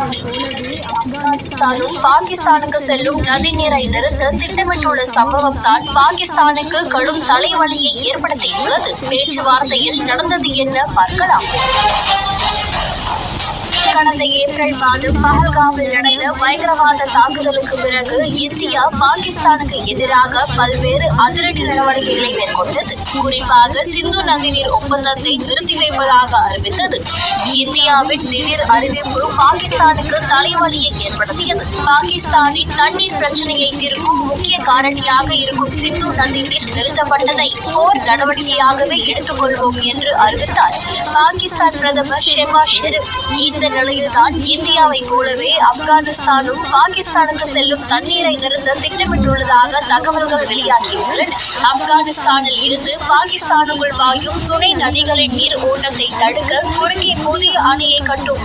ஆப்கானிஸ்தானும் பாகிஸ்தானுக்கு செல்லும் நதி நீரை நிறுத்த திட்டமிட்டுள்ள சம்பவம் தான் பாகிஸ்தானுக்கு கடும் தலைவலியை ஏற்படுத்தியுள்ளது. பேச்சுவார்த்தையில் நடந்தது என்ன பார்க்கலாம். கடந்த ஏப்ரல் மாதம் பஹல்காமில் நடந்த பயங்கரவாத தாக்குதலுக்கு பிறகு இந்தியா பாகிஸ்தானுக்கு எதிராக பல்வேறு அதிரடி நடவடிக்கைகளை மேற்கொண்டது. குறிப்பாக சிந்து நதிநீர் ஒப்பந்தத்தை நிறுத்தி வைப்பதாக அறிவித்தது. இந்தியாவின் திடீர் அறிவிப்பு பாகிஸ்தானுக்கு தலைவலியை ஏற்படுத்தியது. பாகிஸ்தானின் தண்ணீர் பிரச்சனையை தீர்க்கும் முக்கிய காரணியாக இருக்கும் சிந்து நதிநீர் நிறுத்தப்பட்டதை போர் நடவடிக்கையாகவே எடுத்துக் கொள்வோம் என்று அறிவித்தார் பாகிஸ்தான் பிரதமர் ஷெபாஸ் ஷெரீப். இந்த நிலையில்தான் இந்தியாவை போலவே ஆப்கானிஸ்தானும் பாகிஸ்தானுக்கு செல்லும் தண்ணீரை நிறுத்த திட்டமிட்டுள்ளதாக தகவல்கள் வெளியாகியுள்ளன. ஆப்கானிஸ்தானில் இருந்து பாகிஸ்தானுக்குள் பாயும் துணை நதிகளின் நீர் ஓட்டத்தை தடுக்க குறுக்கே புதிய அணையை கட்டும்